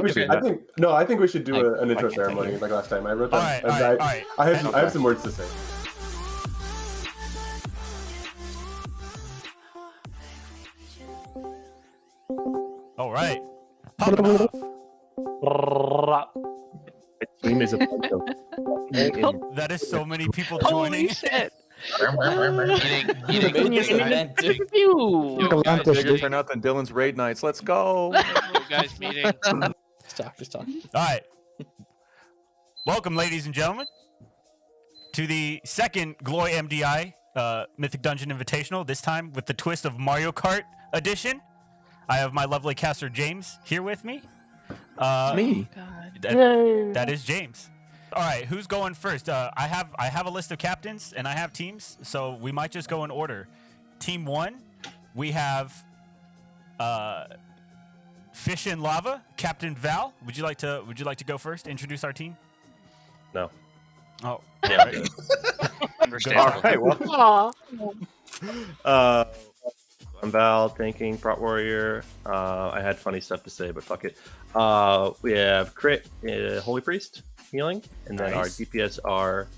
I think we should do an intro ceremony like last time. I wrote down. All right. I have some words to say. All right. Pop it off. Team is a That is so many people joining. Holy shit. bigger turnout than Dylan's raid nights. Let's go. You guys meeting. Just talk. All right. Welcome, ladies and gentlemen, to the second Gloy MDI Mythic Dungeon Invitational, this time with the twist of Mario Kart edition. I have my lovely caster James here with me. Me. That is James. All right, who's going first? I have a list of captains and I have teams, so we might just go in order. Team 1, we have Fish in Lava, Captain Val. Would you like to go first? Introduce our team. No. Oh, Yeah. All right. Well. I'm Val, tanking, Prot Warrior. I had funny stuff to say, but fuck it. We have Crit, Holy Priest, healing, and then our DPS are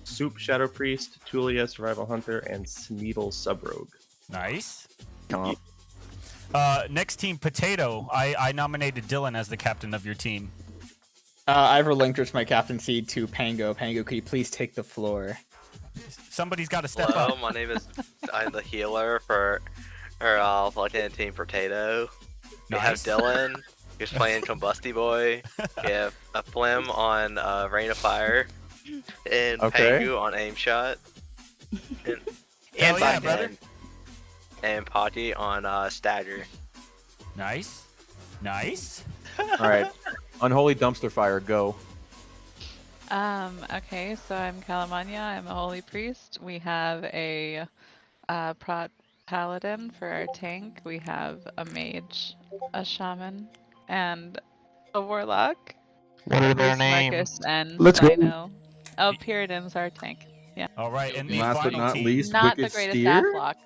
Soup, Shadow Priest, Tulia, Survival Hunter, and Sneedle, Subrogue. Nice. Next team, Potato. I nominated Dylan as the captain of your team. I've relinquished my captaincy to Pango. Pango, could you please take the floor? Somebody's got to step Hello, up. my name is. I'm the healer for our Lieutenant Team Potato. We have Nice. Dylan, who's playing Combusty Boy. We have a Flim on Rain of Fire, and Pangu on Aim Shot, and Hell yeah, brother. and Potty on Stagger. Nice. All right. Unholy Dumpster Fire, go. Okay, so I'm Calamania. I'm a holy priest. We have a prot paladin for our tank. We have a mage, a shaman, and a warlock. What are their Marcus names? and Let's go. Dino. Oh, Pyridin's our tank. Yeah. All right, and the Last but final not team, least, Not the Wicked greatest Steer. block.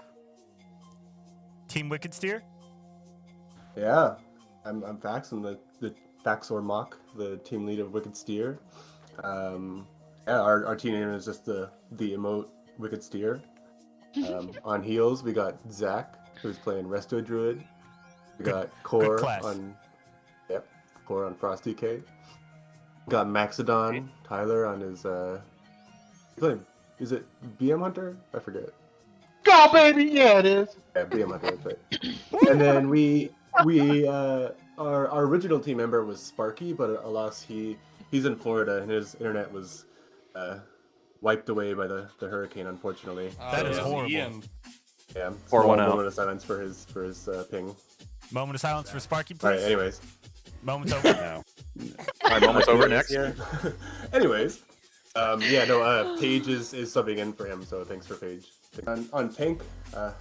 Team Wicked Steer. Yeah, I'm Fax. I'm the Faxor Mock, the team lead of Wicked Steer. Our team name is just the emote Wicked Steer. On heels, we got Zach, who's playing Resto Druid. We got Core class. on Frosty K. Got Maxodon, Tyler on his is it BM Hunter? I forget. Go, baby! Yeah, it is. Yeah, BM Hunter, that's right. And then our original team member was Sparky, but alas, he's in Florida and his internet was wiped away by the hurricane, unfortunately. That is horrible. Yeah, Pour small one out. moment of silence for his ping. Moment of silence for Sparky, All right, please. anyways. Moment's over now. All right, moment's over. Next. Yeah. Anyways, Paige is subbing in for him, so thanks for Paige. On tank,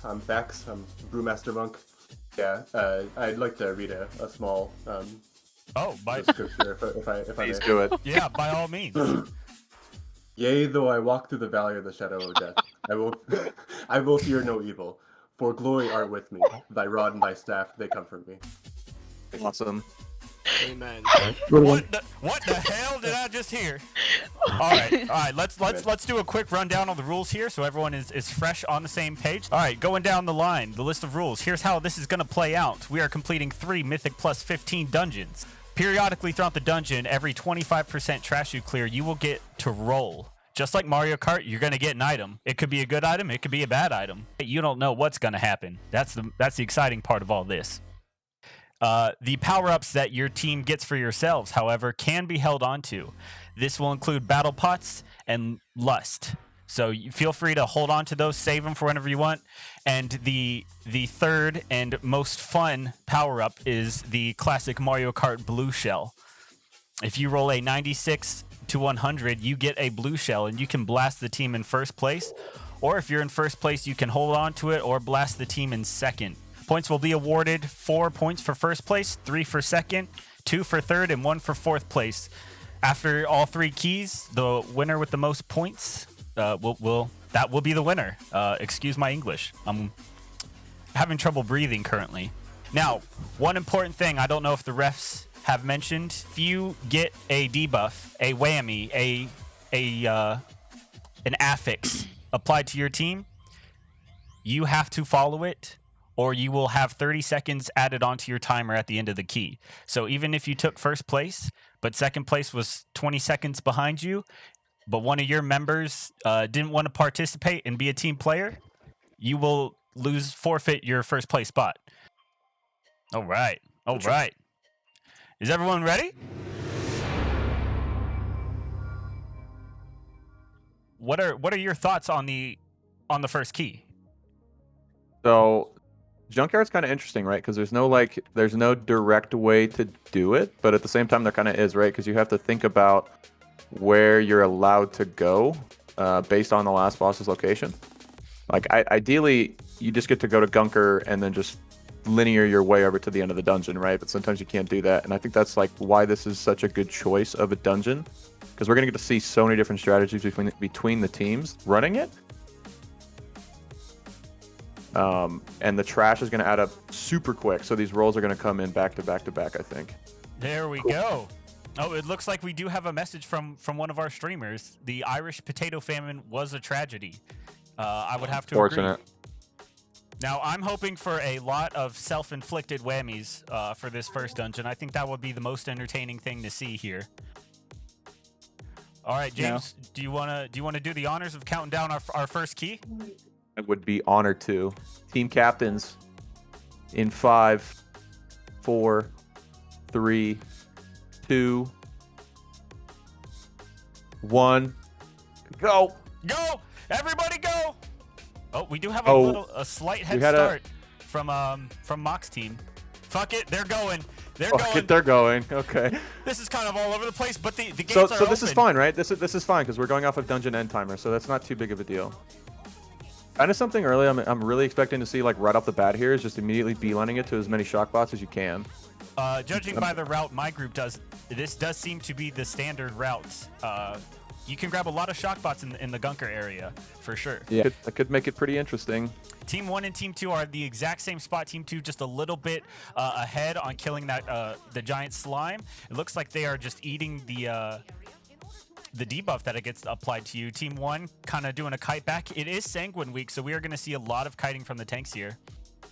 I'm Fax. I'm Brewmaster Monk. Yeah, I'd like to read a small scripture if I Please may. do it. Yeah, by all means. Yea, though I walk through the valley of the shadow of death, I will fear no evil. For Gloy art with me. Thy rod and thy staff, they comfort me. Awesome. Amen. What the hell did I just hear? All right. Let's do a quick rundown on the rules here, so everyone is fresh on the same page. All right, going down the line, the list of rules. Here's how this is gonna play out. We are completing 3 Mythic plus 15 dungeons. Periodically throughout the dungeon, every 25% trash you clear, you will get to roll. Just like Mario Kart, you're gonna get an item. It could be a good item, it could be a bad item. You don't know what's gonna happen. That's the exciting part of all this. The power-ups that your team gets for yourselves, however, can be held onto. This will include battle pots and lust. So you feel free to hold on to those, save them for whenever you want. And the third and most fun power-up is the classic Mario Kart blue shell. If you roll a 96 to 100, you get a blue shell, and you can blast the team in first place. Or if you're in first place, you can hold on to it or blast the team in second. Points will be awarded 4 points for first place, 3 for second, 2 for third, and 1 for fourth place. After all 3 keys, the winner with the most points will be the winner. Excuse my English. I'm having trouble breathing currently. Now, one important thing, I don't know if the refs have mentioned if you get a debuff, a whammy, an affix applied to your team, you have to follow it, or you will have 30 seconds added onto your timer at the end of the key. So even if you took first place, but second place was 20 seconds behind you, but one of your members didn't want to participate and be a team player, you will forfeit your first place spot. All right. All right. Is everyone ready? What are your thoughts on the first key? So, Junkyard's kind of interesting, right? Because there's no direct way to do it, but at the same time there kind of is, right? Because you have to think about where you're allowed to go based on the last boss's location. Like, ideally, you just get to go to Gunker and then just linear your way over to the end of the dungeon, right? But sometimes you can't do that, and I think that's like why this is such a good choice of a dungeon, because we're gonna get to see so many different strategies between the teams running it. And the trash is gonna add up super quick, so these rolls are gonna come in back to back to back, I think. There we go. Oh, it looks like we do have a message from one of our streamers. The Irish potato famine was a tragedy. I would have to agree. Now, I'm hoping for a lot of self-inflicted whammies for this first dungeon. I think that would be the most entertaining thing to see here. All right, James, do you wanna do the honors of counting down our first key? I would be honored to. Team captains in 5, 4, 3, 2, 1, go! Go! Everybody go! Oh, we do have a slight head start from Mock's team. Fuck it, they're going. They're going. Okay. This is kind of all over the place, but the gates So are open. this is fine, right? This is fine because we're going off of dungeon end timer, so that's not too big of a deal. Kind of something early I'm really expecting to see, like, right off the bat here is just immediately beelining it to as many shock bots as you can. Judging by the route my group does, this does seem to be the standard route. You can grab a lot of shock bots in the Gunker area, for sure. Yeah, that could make it pretty interesting. Team 1 and Team 2 are the exact same spot. Team 2 just a little bit ahead on killing that the giant slime. It looks like they are just eating the debuff that it gets applied to you. Team 1 kind of doing a kite back. It is Sanguine Week, so we are going to see a lot of kiting from the tanks here.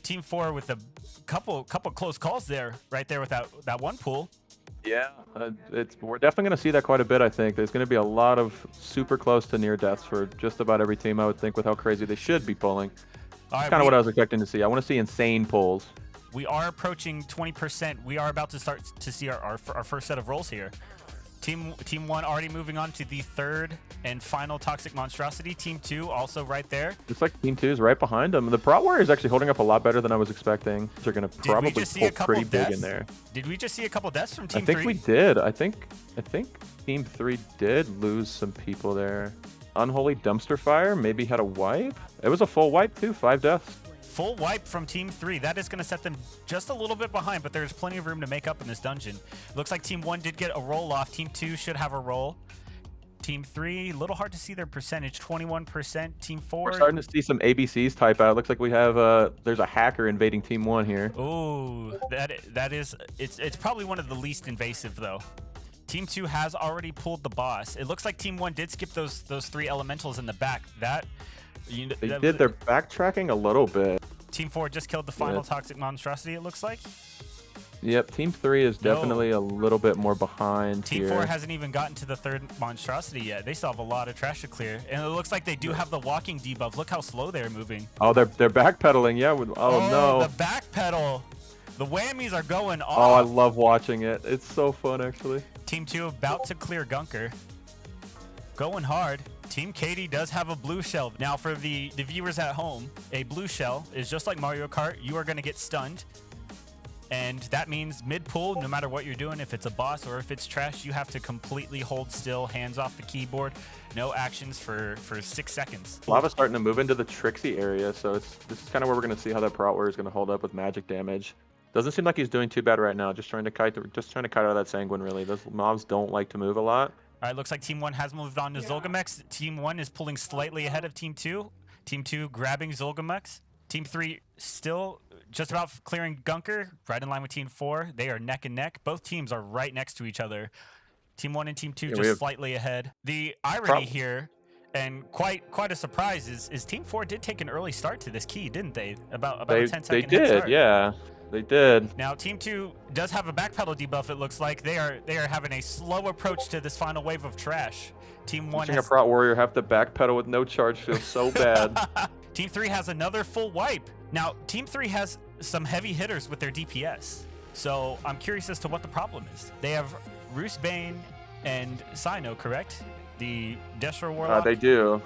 Team 4 with a couple close calls there, right there with that one pool. Yeah, we're definitely going to see that quite a bit, I think. There's going to be a lot of super close to near deaths for just about every team, I would think, with how crazy they should be pulling. That's kind of what I was expecting to see. I want to see insane pulls. We are approaching 20%. We are about to start to see our first set of rolls here. Team 1 already moving on to the third and final Toxic Monstrosity. Team 2 also right there. Looks like Team 2 is right behind them. The Prot Warrior is actually holding up a lot better than I was expecting. They're going to probably pull pretty big in there. Did we just see a couple deaths from Team 3? I think we did. I think Team 3 did lose some people there. Unholy Dumpster Fire maybe had a wipe. It was a full wipe too, 5 deaths. Full wipe from Team 3. That is going to set them just a little bit behind, but there's plenty of room to make up in this dungeon. Looks like Team 1 did get a roll off. Team 2 should have a roll. Team 3, a little hard to see their percentage, 21%. Team 4. We're starting to see some ABCs type out. Looks like we have there's a hacker invading Team 1 here. Ooh, that is it's probably one of the least invasive though. Team 2 has already pulled the boss. It looks like Team 1 did skip those 3 elementals in the back. They did. They're backtracking a little bit. Team 4 just killed the final Toxic Monstrosity, it looks like. Yep, Team 3 is definitely a little bit more behind Team 4 hasn't even gotten to the third Monstrosity yet. They still have a lot of trash to clear. And it looks like they do have the walking debuff. Look how slow they're moving. Oh, they're backpedaling, yeah. Oh, no. The backpedal. The whammies are going off. Oh, I love watching it. It's so fun, actually. Team 2 about to clear Gunker. Going hard. Team Katie does have a blue shell. Now, for the viewers at home, a blue shell is just like Mario Kart. You are going to get stunned. And that means mid-pull, no matter what you're doing, if it's a boss or if it's trash, you have to completely hold still, hands off the keyboard, no actions for 6 seconds. Lava's starting to move into the Trixie area, so this is kind of where we're going to see how that Prot Warrior is going to hold up with magic damage. Doesn't seem like he's doing too bad right now. Just trying to kite out of that Sanguine, really. Those mobs don't like to move a lot. All right, looks like Team 1 has moved on to Zolgamex. Team 1 is pulling slightly ahead of Team 2. Team 2 grabbing Zolgamex. Team 3 still just about clearing Gunker, right in line with Team 4. They are neck and neck. Both teams are right next to each other. Team 1 and Team 2 just slightly ahead. The irony here, and quite a surprise, is Team 4 did take an early start to this key, didn't they? About a 10-second head start. Yeah. They did. Now, Team 2 does have a backpedal debuff, it looks like. They are having a slow approach to this final wave of trash. Team 1 Watching a Prot Warrior have to backpedal with no charge feels so bad. Team 3 has another full wipe. Now, Team 3 has some heavy hitters with their DPS. So I'm curious as to what the problem is. They have Roos Bane and Sino, correct? The Destro Warlock. They do.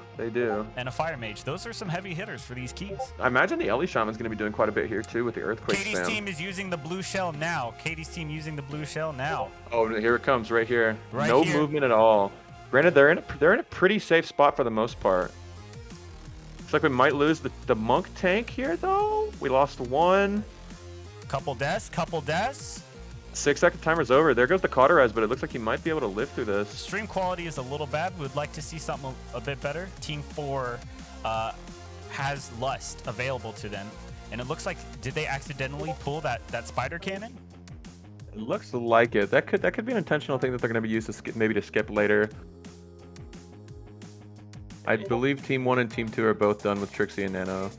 And a Fire Mage. Those are some heavy hitters for these keys. I imagine the Ellie Shaman's going to be doing quite a bit here too with the Earthquake Katie's spam. team is using the blue shell now. Oh, here it comes right here. Right no here. movement at all. Granted, they're in a pretty safe spot for the most part. Looks like we might lose the monk tank here though. We lost one. Couple deaths. 6-second timer's over. There goes the cauterize, but it looks like he might be able to live through this. Stream quality is a little bad. We'd like to see something a bit better. Team 4 has Lust available to them. And it looks like, did they accidentally pull that spider cannon? It looks like it. That could be an intentional thing that they're going to be used to maybe to skip later. I believe Team 1 and Team 2 are both done with Trixie and Nano.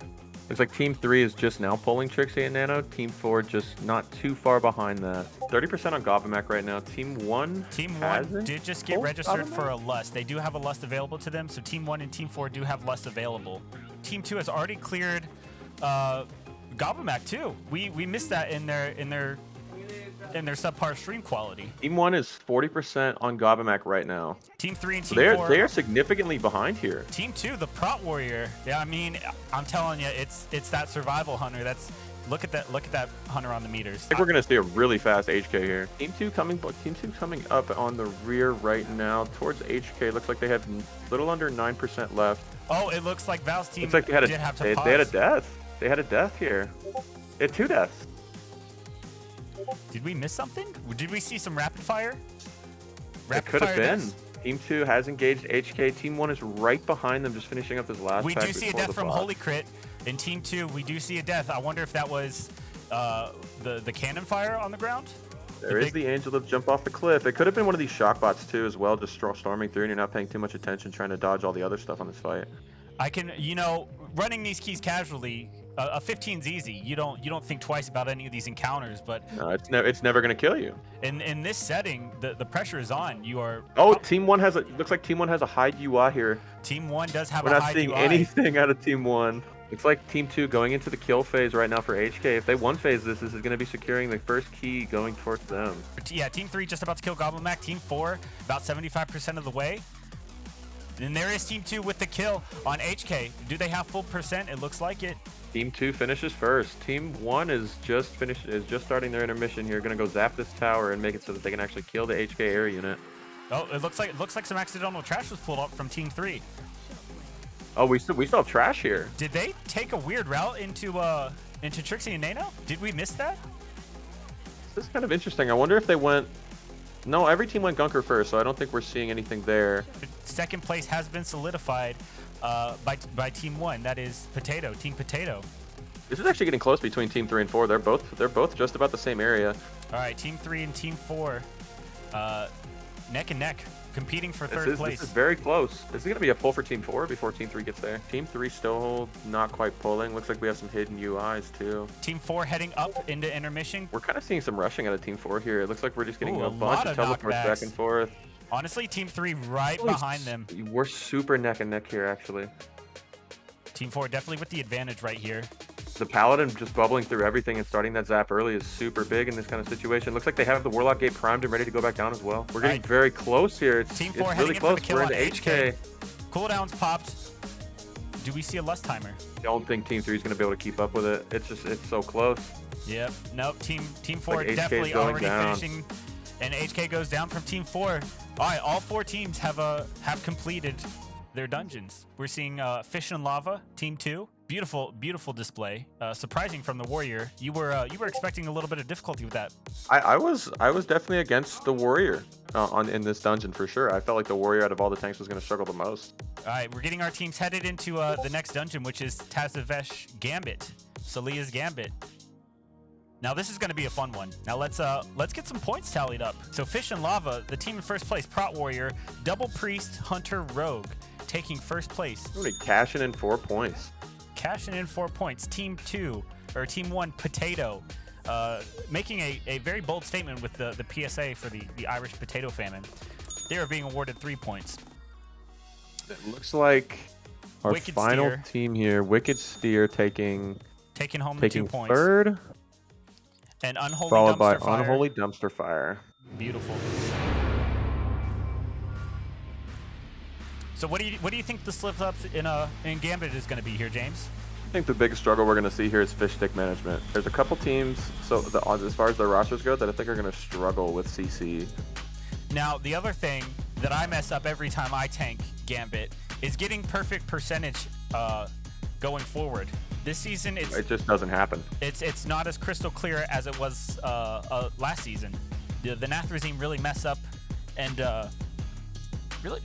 Looks like Team 3 is just now pulling Trixie and Nano. Team 4 just not too far behind that. 30% on Gobbamac right now. Team 1 did just get registered for a Lust. They do have a Lust available to them, so Team 1 and Team 4 do have Lust available. Team 2 has already cleared Gobbamac too. We missed that in their subpar stream quality. Team 1 is 40% on Gobbamac right now. Team 3 and Team 4. They are significantly behind here. Team 2, the Prot Warrior. Yeah, I mean, I'm telling you, it's that survival hunter. Look at that hunter on the meters. I think we're gonna see a really fast HK here. Team 2 coming up on the rear right now towards HK. Looks like they have a little under 9% left. Oh, it looks like Val's team looks like they had did have to pause. They had a death. They had a death here. They had 2 deaths. Did we miss something? Did we see some rapid fire? It could have been. Team 2 has engaged HK. Team 1 is right behind them, just finishing up this last We pack do see a before death the from bot. Holy Crit. In Team 2, we do see a death. I wonder if that was the cannon fire on the ground? There is the Angel of Jump off the cliff. It could have been one of these shock bots too as well, just storming through and you're not paying too much attention trying to dodge all the other stuff on this fight. I can, running these keys casually, a 15's easy. You don't think twice about any of these encounters, but No, it's never gonna kill you. in this setting, the pressure is on. You are. Oh, Team 1 looks like Team 1 has a high UI here. Team 1 does have We're a not high seeing UI. anything out of Team 1. Looks like Team 2 going into the kill phase right now for HK. If they one phase this is going to be securing the first key going towards them. Yeah, Team 3 just about to kill Gobbamac. Team 4 about 75% of the way. And there is Team 2 with the kill on HK. Do they have full percent? It looks like it. Team 2 finishes first. Team 1 is just starting their intermission here. Going to go zap this tower and make it so that they can actually kill the HK air unit. Oh, it looks like some accidental trash was pulled up from Team 3. Oh, we still have trash here. Did they take a weird route into Trixie and Nano? Did we miss that? This is kind of interesting. I wonder if they went... No, every team went Gunker first, so I don't think we're seeing anything there. Second place has been solidified by Team 1. That is Team Potato. This is actually getting close between Team 3 and 4. They're both just about the same area. All right, Team 3 and Team 4, neck and neck, competing for third place. This is very close. This is going to be a pull for Team 4 before Team 3 gets there. Team 3 still not quite pulling. Looks like we have some hidden UIs too. Team 4 heading up into intermission. We're kind of seeing some rushing out of Team 4 here. It looks like we're just getting Ooh, a bunch of teleports back and forth. Honestly, Team 3 right behind them. We're super neck and neck here, actually. Team 4 definitely with the advantage right here. The Paladin just bubbling through everything and starting that zap early is super big in this kind of situation. Looks like they have the Warlock Gate primed and ready to go back down as well. We're getting very close here. Team 4 it's really heading close. In for the kill We're on into HK. Cooldowns popped. Do we see a Lust timer? Don't think Team 3 is going to be able to keep up with it. It's so close. Yep. Nope. Team 4 like definitely already down. finishing, and HK goes down from Team 4. All right, all 4 teams have completed their dungeons. We're seeing Fish and Lava, Team 2, Beautiful, beautiful display. Surprising from the warrior. You were expecting a little bit of difficulty with that. I was definitely against the warrior in this dungeon for sure. I felt like the warrior out of all the tanks was going to struggle the most. All right, we're getting our teams headed into the next dungeon, which is Tazavesh Gambit, Salia's Gambit. Now this is going to be a fun one. Now let's get some points tallied up. So Fish and Lava, the team in first place, Prot Warrior, Double Priest, Hunter, Rogue, taking first place. Somebody cashing in 4 points. Cashing in 4 points. Team 1, Potato, making a very bold statement with the PSA for the Irish potato famine. They are being awarded 3 points. It looks like our Wicked final Steer. team here, Wicked Steer taking home the 2 points. third, And Unholy followed by Dumpster Fire. Unholy Dumpster Fire. Beautiful. So what do you think the slip ups in Gambit is going to be here, James? I think the biggest struggle we're going to see here is fish stick management. There's a couple teams, as far as their rosters go, that I think are going to struggle with CC. Now, the other thing that I mess up every time I tank Gambit is getting perfect percentage going forward. This season, It just doesn't happen. it's not as crystal clear as it was last season. The Nathrazine really mess up and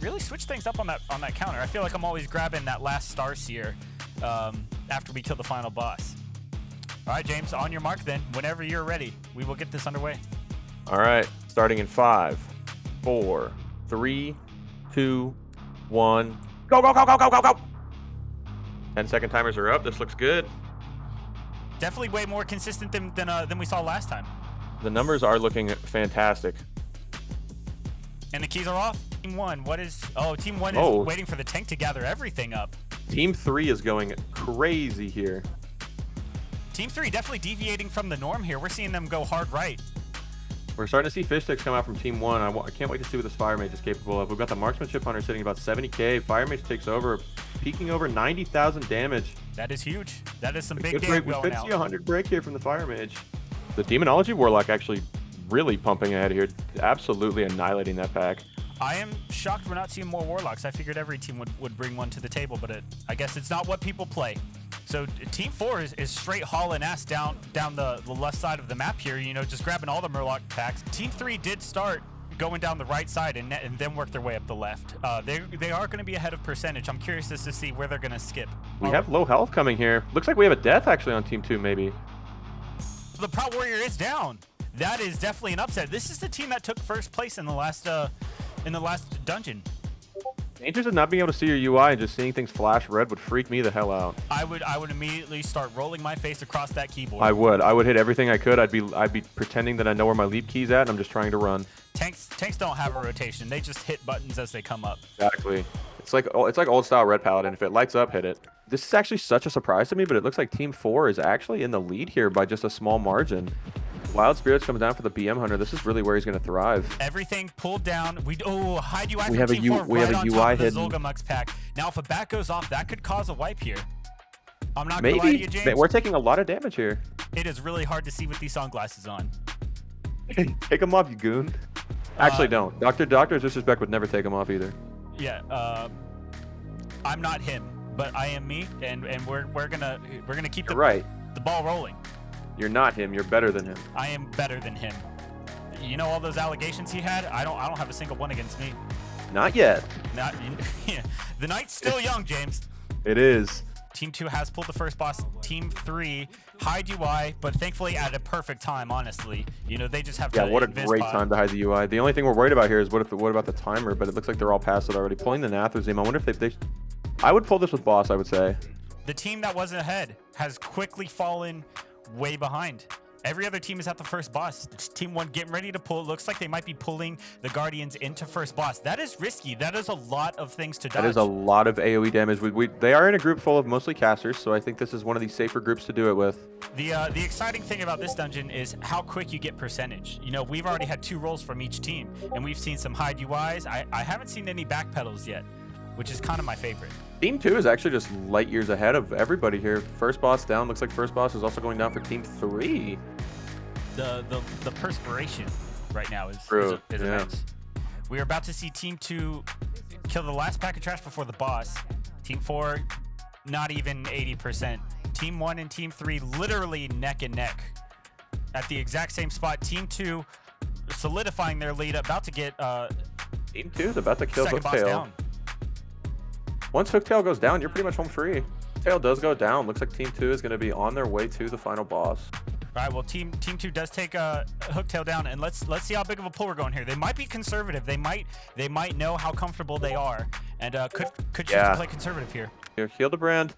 really switch things up on that counter. I feel like I'm always grabbing that last Star Seer after we kill the final boss. All right, James, on your mark then. Whenever you're ready, we will get this underway. All right, starting in 5, 4, 3, 2, 1. Go, go, go, go, go, go, go! 10-second timers are up. This looks good. Definitely way more consistent than we saw last time. The numbers are looking fantastic. And the keys are off. Team 1, Team 1 is Oh. waiting for the tank to gather everything up. Team 3 is going crazy here. Team 3 definitely deviating from the norm here. We're seeing them go hard right. We're starting to see fish sticks come out from Team 1. I can't wait to see what this Fire Mage is capable of. We've got the Marksmanship Hunter sitting about 70k. Fire Mage takes over, peaking over 90,000 damage. That is huge. That is some We big could damage we going could out. see 100 break here from the Fire Mage. The Demonology Warlock actually really pumping ahead here. Absolutely annihilating that pack. I am shocked we're not seeing more Warlocks. I figured every team would bring one to the table, but I guess it's not what people play. So Team 4 is straight hauling ass down the left side of the map here, just grabbing all the Murloc packs. Team 3 did start going down the right side and then work their way up the left. They are going to be ahead of percentage. I'm curious as to see where they're going to skip. We have low health coming here. Looks like we have a death actually on Team 2 maybe. The Prot Warrior is down. That is definitely an upset. This is the team that took first place in the last dungeon. Dangerous of not being able to see your UI and just seeing things flash red would freak me the hell out. I would immediately start rolling my face across that keyboard. I would hit everything I could. I'd be pretending that I know where my leap key's at and I'm just trying to run. Tanks don't have a rotation. They just hit buttons as they come up. Exactly. It's like old style Red Paladin. If it lights up, hit it. This is actually such a surprise to me, but it looks like Team 4 is actually in the lead here by just a small margin. Wild Spirits comes down for the BM Hunter. This is really where he's going to thrive. Everything pulled down. Hide UI We from have a Team U- 4 we right have a on UI top of the hidden. Zolgamux pack. Now, if a bat goes off, that could cause a wipe here. I'm not going to lie to Maybe. you, James. We're taking a lot of damage here. It is really hard to see with these sunglasses on. Take them off, you goon. Actually, don't. Doctor's Disrespect would never take them off either. Yeah, I'm not him, but I am me, and we're gonna keep You're right. the ball rolling. You're not him. You're better than him. I am better than him. You know all those allegations he had? I don't have a single one against me. Not yet. Not the night's still young, James. It is. Team 2 has pulled the first boss. Team 3 hide UI, but thankfully at a perfect time. Honestly, they just have to. Yeah, what a invis great pod. time to hide the UI. The only thing we're worried about here is what about the timer? But it looks like they're all past it already. Pulling the Nathrazine. I wonder if they. I would pull this with boss. I would say. The team that wasn't ahead has quickly fallen way behind. Every other team is at the first boss. Team 1 getting ready to pull. It looks like they might be pulling the Guardians into first boss. That is risky. That is a lot of things to dodge. That is a lot of AoE damage. They are in a group full of mostly casters, so I think this is one of these safer groups to do it with. The exciting thing about this dungeon is how quick you get percentage. We've already had 2 rolls from each team, and we've seen some hide UIs. I haven't seen any backpedals yet, which is kind of my favorite. Team 2 is actually just light years ahead of everybody here. First boss down. Looks like first boss is also going down for Team 3. The perspiration right now is True, is yeah. immense. We are about to see Team 2 kill the last pack of trash before the boss. Team 4 not even 80%. Team 1 and Team 3 literally neck and neck at the exact same spot. Team 2 solidifying their lead, about to get Team 2 is about to kill second boss Hooktail. down. Once Hooktail goes down, you're pretty much home free. Tail does go down. Looks like Team 2 is going to be on their way to the final boss. All right, well, Team 2 does take Hooktail down, and let's see how big of a pull we're going here. They might be conservative. They might know how comfortable they are, and could choose to play conservative here. Here, Hildebrand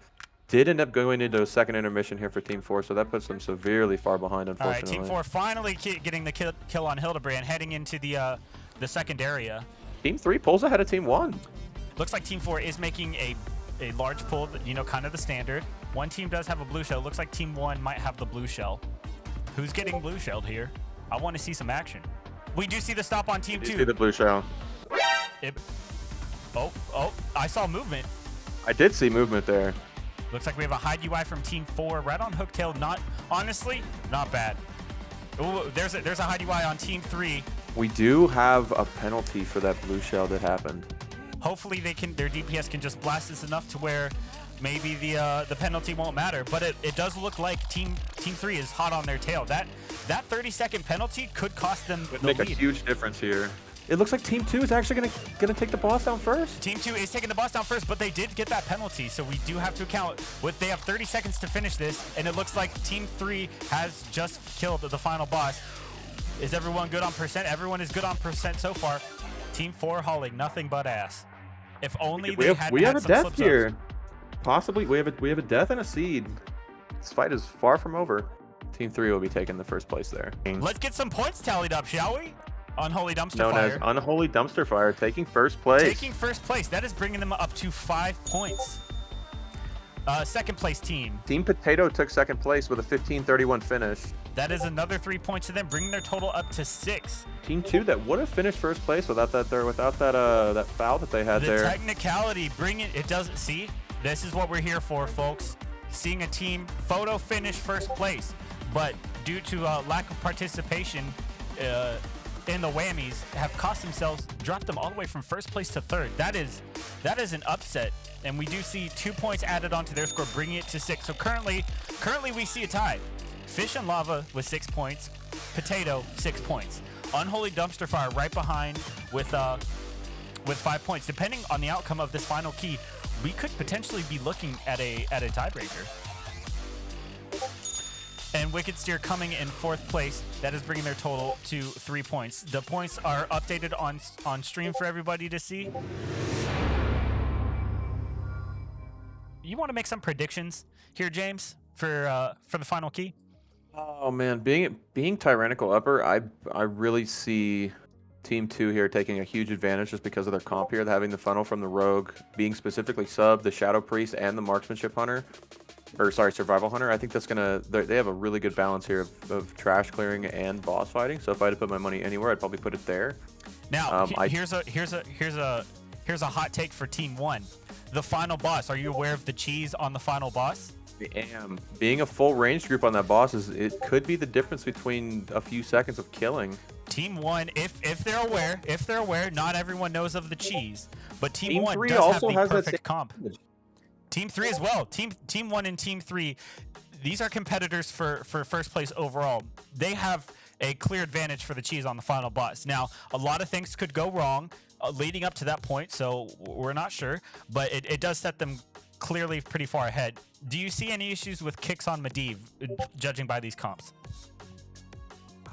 did end up going into a second intermission here for Team 4, so that puts them severely far behind, unfortunately. All right, Team 4 finally getting the kill on Hildebrand, heading into the second area. Team 3 pulls ahead of Team 1. Looks like Team 4 is making a large pull, kind of the standard. One team does have a blue shell. Looks like Team 1 might have the blue shell. Who's getting blue shelled here? I want to see some action. We do see the stop on Team 2. You see the blue shell. Oh, I saw movement. I did see movement there. Looks like we have a hide UI from Team 4 right on Hooktail. Honestly, not bad. Ooh, there's a hide UI on Team 3. We do have a penalty for that blue shell that happened. Hopefully their DPS can just blast this enough to where maybe the penalty won't matter. But it does look like Team 3 is hot on their tail. That 30-second penalty could cost them the Make lead. a huge difference here. It looks like Team 2 is actually gonna take the boss down first. Team 2 is taking the boss down first, but they did get that penalty, so we do have to account with they have 30 seconds to finish this, and it looks like Team 3 has just killed the final boss. Is everyone good on percent? Everyone is good on percent so far. Team 4 hauling nothing but ass. If only we have a some death slip-ups. here. Possibly we have a death and a seed. This fight is far from over. Team 3 will be taking the first place there. Let's get some points tallied up, shall we? Unholy Dumpster Known Fire. as Unholy Dumpster Fire, taking first place. Taking first place. That is bringing them up to 5 points. Second place team. Team Potato took second place with a 15-31 finish. That is another 3 points to them, bringing their total up to 6. Team 2 that would have finished first place without that that foul that they had The there. technicality, it doesn't see. This is what we're here for, folks. Seeing a team photo finish first place, but due to lack of participation in the whammies, have cost themselves, dropped them all the way from first place to third. That is an upset, and we do see 2 points added onto their score, bringing it to 6. So currently we see a tie. Fish and Lava with 6 points, Potato 6 points. Unholy Dumpster Fire right behind with 5 points. Depending on the outcome of this final key, we could potentially be looking at a tiebreaker. And Wicked Steer coming in 4th place. That is bringing their total to 3 points. The points are updated on stream for everybody to see. You want to make some predictions here, James, for the final key? Oh man, being tyrannical upper, I really see Team 2 here taking a huge advantage just because of their comp here, having the funnel from the Rogue, being specifically sub, the Shadow Priest, and the Marksmanship Hunter. Or sorry, Survival Hunter. I think that's they have a really good balance here of trash clearing and boss fighting. So if I had to put my money anywhere, I'd probably put it there. Now, here's a hot take for Team 1. The final boss. Are you aware of the cheese on the final boss? I am. Being a full range group on that boss it could be the difference between a few seconds of killing. Team 1, if they're aware, not everyone knows of the cheese, but Team 1 3 does also have the has that perfect comp. Team 3 as well. Team 1 and Team 3, these are competitors for first place overall. They have a clear advantage for the cheese on the final boss. Now, a lot of things could go wrong leading up to that point, so we're not sure, but it does set them clearly pretty far ahead. Do you see any issues with kicks on Medivh, judging by these comps?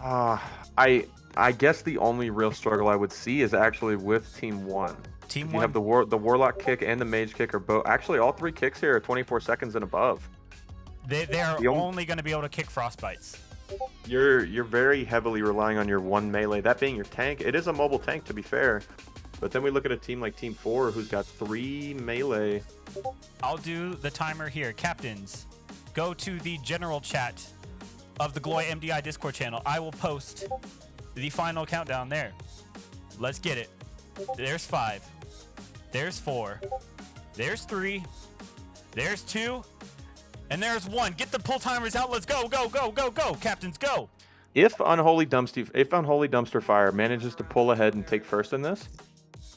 I guess the only real struggle I would see is actually with Team 1. Team 1? You have the Warlock kick and the Mage kick are both... Actually, all 3 kicks here are 24 seconds and above. They are only going to be able to kick Frostbites. You're very heavily relying on your 1 melee, that being your tank. It is a mobile tank, to be fair. But then we look at a team like Team 4, who's got 3 melee. I'll do the timer here. Captains, go to the general chat of the Gloy MDI Discord channel. I will post the final countdown there. Let's get it. There's 5. There's 4. There's 3. There's 2. And there's 1. Get the pull timers out. Let's go, go, go, go, go. Captains, go. If Unholy Dumpster Fire manages to pull ahead and take first in this,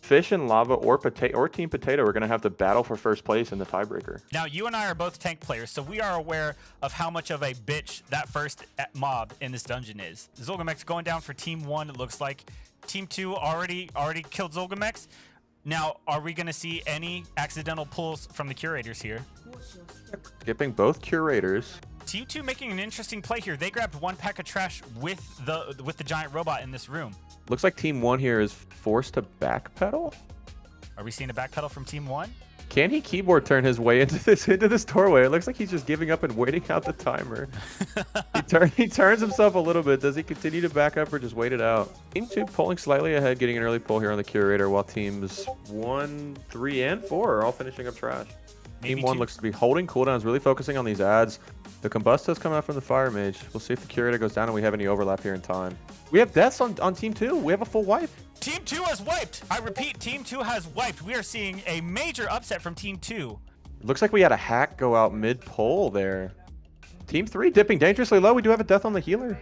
Fish and Lava or Team Potato are going to have to battle for first place in the tiebreaker. Now, you and I are both tank players, so we are aware of how much of a bitch that first mob in this dungeon is. Zolgamex going down for Team 1, it looks like. Team 2 already killed Zolgamex. Now, are we going to see any accidental pulls from the curators here? Skipping both curators. Team 2 making an interesting play here. They grabbed 1 pack of trash with the giant robot in this room. Looks like Team 1 here is forced to backpedal. Are we seeing a backpedal from Team 1? Can he keyboard turn his way into this doorway? It looks like he's just giving up and waiting out the timer. he turns himself a little bit. Does he continue to back up or just wait it out? Team 2 pulling slightly ahead, getting an early pull here on the curator, while teams 1, 3, and 4 are all finishing up trash. Team 1 looks to be holding cooldowns, really focusing on these ads. The Combusto's coming out from the Fire Mage. We'll see if the Curator goes down and we have any overlap here in time. We have deaths on Team 2. We have a full wipe. Team 2 has wiped. I repeat, Team 2 has wiped. We are seeing a major upset from Team 2. Looks like we had a hack go out mid-pull there. Team 3 dipping dangerously low. We do have a death on the healer.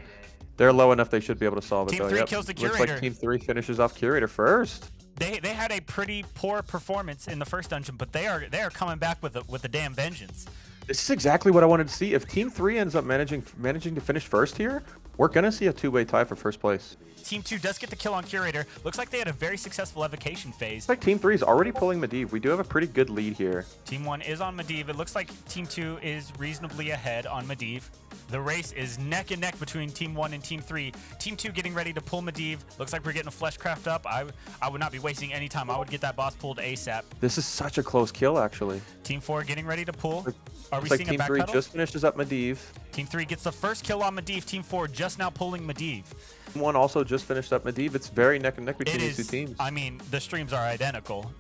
They're low enough they should be able to solve it. Team 3 kills the Curator. Looks like Team 3 finishes off Curator first. They had a pretty poor performance in the first dungeon, but they are coming back with a damn vengeance. This is exactly what I wanted to see. If Team 3 ends up managing to finish first here, we're going to see a two-way tie for first place. Team 2 does get the kill on Curator. Looks like they had a very successful evocation phase. Looks like Team 3 is already pulling Medivh. We do have a pretty good lead here. Team 1 is on Medivh. It looks like Team 2 is reasonably ahead on Medivh. The race is neck and neck between Team 1 and Team 3. Team 2 getting ready to pull Medivh. Looks like we're getting a Fleshcraft up. I would not be wasting any time. I would get that boss pulled ASAP. This is such a close kill, actually. Team 4 getting ready to pull. Are we Looks like seeing Team a 3 backpedal? just finishes up Medivh. Team 3 gets the first kill on Medivh. Team 4 just now pulling Medivh. Team 1 also just finished up Medivh. It's very neck and neck between these two teams. I mean, the streams are identical.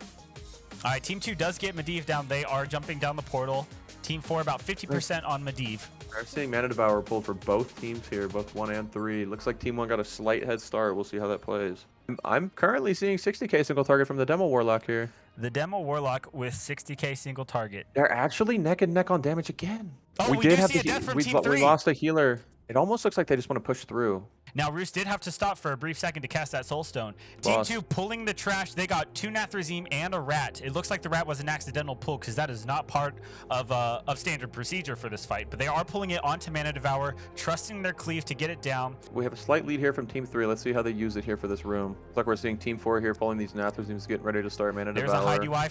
All right, Team 2 does get Medivh down. They are jumping down the portal. Team 4 about 50% on Medivh. I'm seeing Mana Devourer pulled for both teams here, both 1 and 3. Looks like Team 1 got a slight head start. We'll see how that plays. I'm currently seeing 60k single target from the Demo Warlock here. The Demo Warlock with 60k single target. They're actually neck and neck on damage again. Oh, we do see a death from Team 3. We lost a healer. It almost looks like they just want to push through. Now, Roos did have to stop for a brief second to cast that Soul Stone. Team 2 pulling the trash. They got 2 Nathrezim and a rat. It looks like the rat was an accidental pull because that is not part of standard procedure for this fight. But they are pulling it onto Mana Devour, trusting their cleave to get it down. We have a slight lead here from Team 3. Let's see how they use it here for this room. Looks like we're seeing Team 4 here pulling these Nathrezims, getting ready to start Mana Devour. There's a hide UI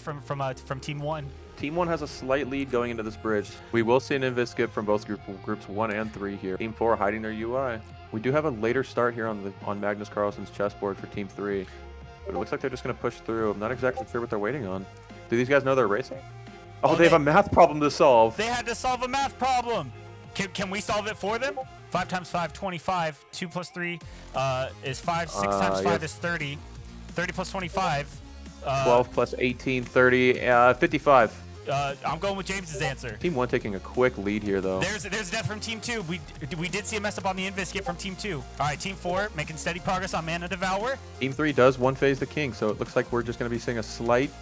from Team 1. Team 1 has a slight lead going into this bridge. We will see an invis skip from both groups 1 and 3 here. Team 4 hiding their UI. We do have a later start here on Magnus Carlsen's chessboard for Team 3. But it looks like they're just going to push through. I'm not exactly sure what they're waiting on. Do these guys know they're racing? Oh, they have a math problem to solve. They had to solve a math problem. Can we solve it for them? 5 times 5, 25. 2 plus 3 is 5. 6 times 5 is 30. 30 plus 25. 12 plus 18, 30, 55. I'm going with James's answer. Team 1 taking a quick lead here, though. There's a death from Team 2. We did see a mess up on the invis skip from Team 2. All right, Team 4 making steady progress on Mana Devour. Team 3 does one phase the king, so it looks like we're just going to be seeing a slight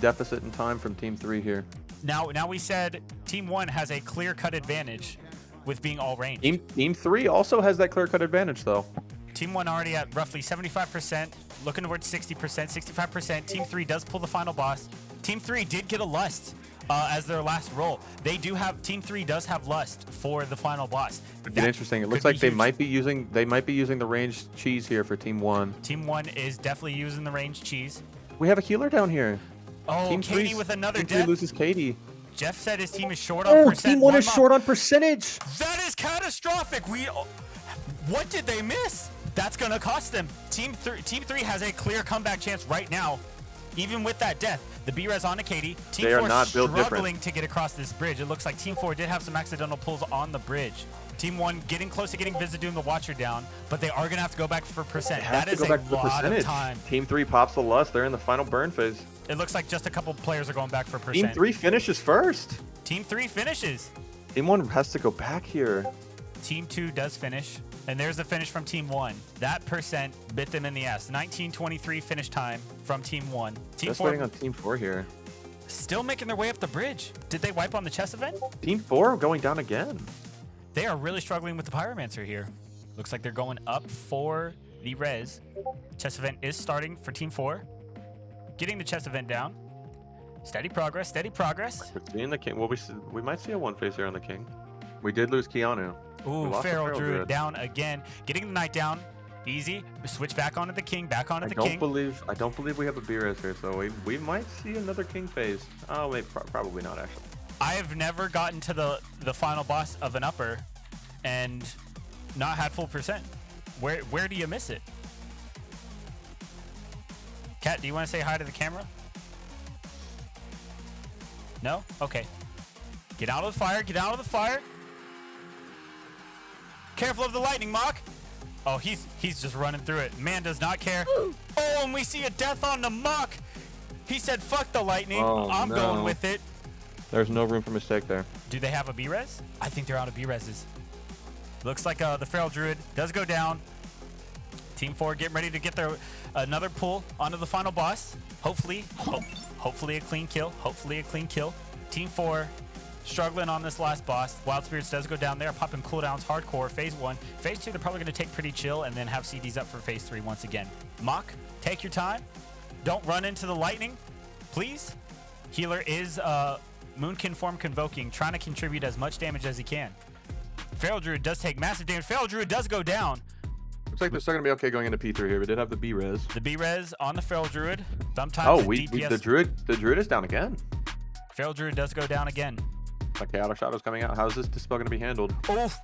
deficit in time from Team 3 here. Now we said Team 1 has a clear-cut advantage with being all range. Team 3 also has that clear-cut advantage, though. Team 1 already at roughly 75%, looking towards 60%, 65%. Team 3 does pull the final boss. Team 3 did get a Lust as their last roll. Team 3 does have Lust for the final boss. It's interesting. It looks like they might be using the ranged cheese here for Team 1. Team 1 is definitely using the ranged cheese. We have a healer down here. Oh, Team Katie with another Team 3 death. loses Katie. Jeff said his team is short on percent. Team 1 is short on percentage. That is catastrophic. What did they miss? That's gonna cost them. Team 3 has a clear comeback chance right now, even with that death. The B-Res on to Katie. Team 4 not built struggling to get across this bridge. It looks like Team 4 did have some accidental pulls on the bridge. Team 1 getting close to getting Vizdoom the Watcher down, but they are gonna have to go back for percent. That is a lot of time. Team 3 pops the Lust. They're in the final burn phase. It looks like just a couple players are going back for percent. Team 3 finishes first. Team 3 finishes. Team 1 has to go back here. Team 2 does finish, and there's the finish from Team 1. That percent bit them in the ass. 19:23 finish time from Team 1. Team Just 4 waiting on Team 4 here. still making their way up the bridge. Did they wipe on the chess event? Team 4 going down again. They are really struggling with the Pyromancer here. Looks like they're going up for the res. Chess event is starting for Team 4. Getting the chest event down. Steady progress, steady progress. We're seeing the king. Well, we might see a one phase here on the king. We did lose Keanu. We Ooh, lost the Feral Feral Druid Druid. down again. Getting the knight down. Easy. Switch back onto the king. Back onto the king. I don't believe we have a B-res here, so we might see another king phase. Oh, wait, probably not actually. I have never gotten to the final boss of an upper and not had full percent. Where do you miss it? Kat, do you want to say hi to the camera? No? Okay. Get out of the fire. Get out of the fire. Careful of the lightning, Mock. Oh, he's just running through it. Man does not care. Oh, and we see a death on the Mock. He said, fuck the lightning. Oh, I'm no. going with it. There's no room for mistake there. Do they have a B-res? I think they're out of B-reses. Looks like the Feral Druid does go down. Team 4 getting ready to get their another pull onto the final boss. Hopefully a clean kill. Hopefully a clean kill. Team 4 struggling on this last boss. Wild Spirits does go down there, popping cooldowns hardcore. Phase 1. Phase 2, they're probably going to take pretty chill and then have CDs up for Phase 3 once again. Mock, take your time. Don't run into the lightning, please. Healer is Moonkin form convoking, trying to contribute as much damage as he can. Feral Druid does take massive damage. Feral Druid does go down. Looks like they're still gonna be okay going into P3 here. We did have the B-res. The B-res on the Feral Druid. Sometimes Oh, the DPS. the druid is down again. Feral Druid does go down again. The chaotic shadows coming out. How is this dispel gonna be handled? Oof.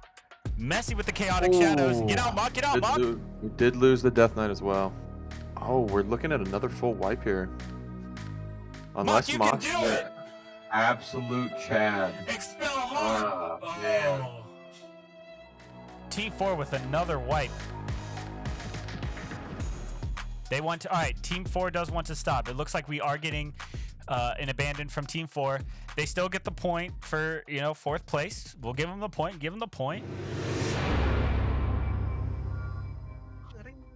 Messy with the chaotic shadows. Get out, Mock. Get out, Mock. We did lose the Death Knight as well. Oh, we're looking at another full wipe here. Mock, you can Mock- do it. Absolute Chad. Expel Mock. Oh, man. Team 4 with another wipe. They want to. All right, Team 4 does want to stop. It looks like we are getting an abandon from Team 4. They still get the point for, 4th place. We'll give them the point. Give them the point.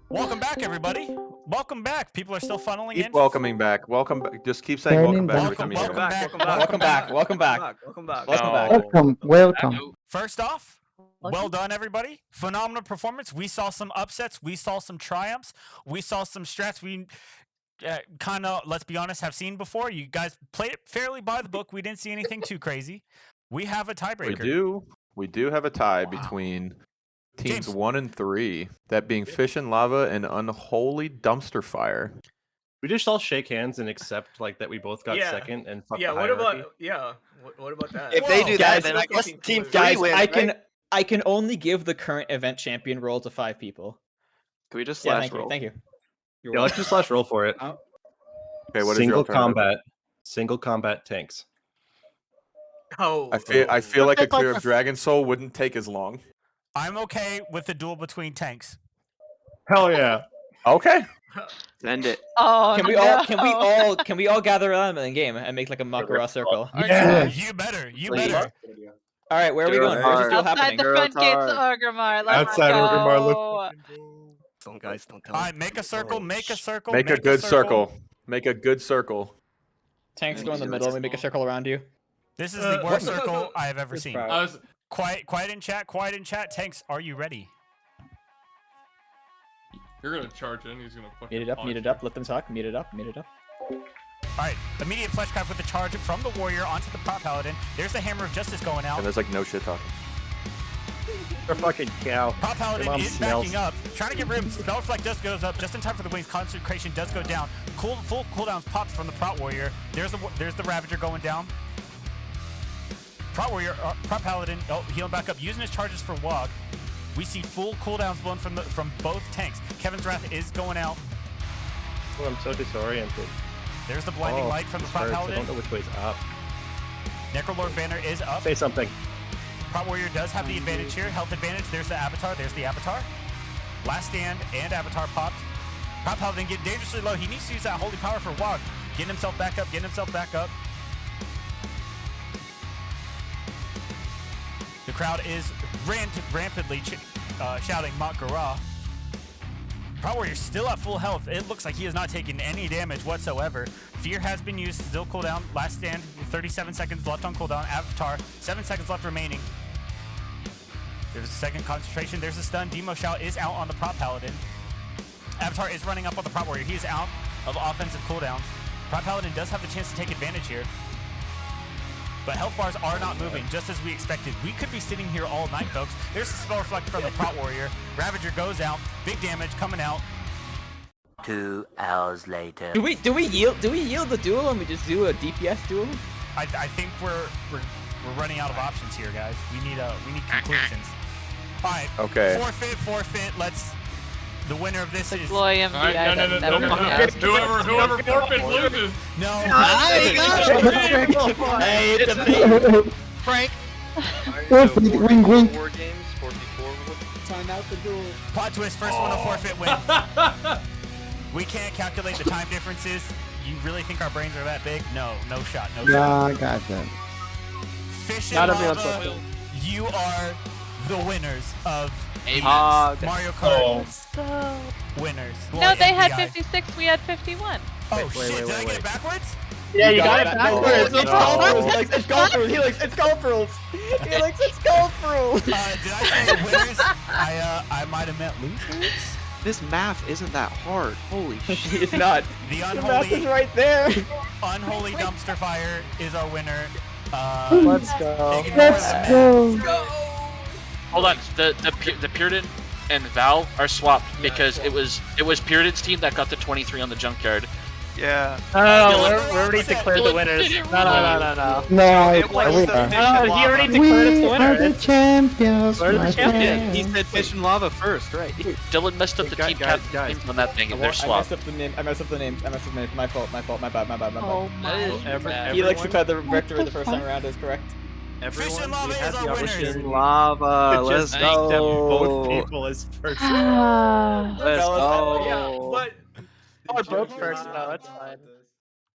Welcome back, everybody. Welcome back. People are still funneling Keep in. welcoming back. Welcome back. Just keep saying welcome back every time you Welcome hear it. back. Welcome back. Welcome back. Welcome back. Welcome back. Welcome, welcome. First off, well done, everybody. Phenomenal performance. We saw some upsets. We saw some triumphs. We saw some strats we kind of, let's be honest, have seen before. You guys played it fairly by the book. We didn't see anything too crazy. We have a tiebreaker. We do have a tie between teams James. 1 and 3. That being Fish and Lava and Unholy Dumpster Fire. We just all shake hands and accept like that we both got second and fuck Yeah, the what hierarchy. what about that? If they do that, Guys, then I guess Team 3 Guys, wins, I can only give the current event champion role to 5 people. Can we just Yeah, slash thank you. roll? Thank you. Yeah, let's just slash roll for it. Okay, what is your Single alternative? combat tanks. Oh, I feel like a clear of Dragon Soul wouldn't take as long. I'm okay with the duel between tanks. Hell yeah. Okay. Send it. Oh, Can we all gather around in the game and make like a Makara circle? Yeah. You better. You better. All right, where are we going? Where's it still outside happening? the front gates of Orgrimmar. Let's Outside go. Orgrimmar, Don't guys, don't tell All me. right, make a circle. Make a circle. Make a good circle. Make a good circle. Tanks go in the middle. We make a circle around you. This is the worst circle I have ever seen. I was, Quiet in chat. Quiet in chat. Tanks, are you ready? You're gonna charge in. He's gonna fucking. Meet it up. Let them talk. Meet it up. All right, immediate fleshcraft with the charge from the warrior onto the prop paladin. There's the hammer of justice going out. And there's like no shit talking. You're fucking cow. Prop paladin Your mom is smells. backing up, trying to get rid of him. Spell reflect does goes up just in time for the wings. Consecration does go down. Full cooldowns pops from the prop warrior. There's the ravager going down. Prop warrior, prop paladin, healing back up, using his charges for Wog. We see full cooldowns blown from both tanks. Kevin's wrath is going out. Oh, I'm so disoriented. There's the blinding light from the prop I paladin. don't know which way's up. Necrolord banner is up. Say something. Prop warrior does have the advantage here. Health advantage. There's the avatar. Last stand and avatar popped. Prop paladin getting dangerously low. He needs to use that holy power for Wog. Getting himself back up. The crowd is rampantly shouting Makara. Prop warrior still at full health. It looks like he has not taken any damage whatsoever. Fear has been used. Still cooldown. Last stand. 37 seconds left on cooldown. Avatar. 7 seconds left remaining. There's a second concentration. There's a stun. Demo shout is out on the prop paladin. Avatar is running up on the prop warrior. He is out of offensive cooldowns. Prod Paladin does have the chance to take advantage here. But health bars are not moving, just as we expected. We could be sitting here all night, folks. There's a spell reflect from the Prot Warrior. Ravager goes out. Big damage coming out. 2 hours later. Do we yield the duel and we just do a DPS duel? I think we're running out of options here, guys. We need conclusions. All right. Okay. Forfeit. The winner of this is Gloy MVI. All right, no. Whoever forfeits loses. No. Hey, it's a big Frank. Wing. 4 games, 44. time out the duel. Plot twist, first one to forfeit wins. We can't calculate the time differences. You really think our brains are that big? No shot. I got that. Fish Not and everyone's Lava, you are the winners of Mario Kart Let's go. winners. No, Gloy they had MVI. 56, we had 51. Oh shit, did I get it backwards? Yeah, you got it backwards. backwards. It's golf rules. He likes it's golf rules. He likes it's golf rules. Did I say winners? I might have meant losers. This math isn't that hard. Holy shit. It's not. The The math is unholy, right there. unholy dumpster fire is our winner. Let's go. Let's go. Hold on. The Puritan and Val are swapped because it was Puritan's team that got the 23 on the junkyard. Yeah. No, we already declared the winners. No. No, It was we the are. fish and He already lava. declared it's the We winner. are the champions. We're the my champions. friend. He said fish and lava first, right? Dylan messed up the team captains on that thing, and they're I swapped. messed up the names. My fault. My bad. Oh my. He likes to cut the victory the first time around is correct. Fish and Lava we is had our the winners. fish and lava. Let's Just accept both go. people as first. Let's Fellas, go. Yeah, but Or both first, no, that's fine.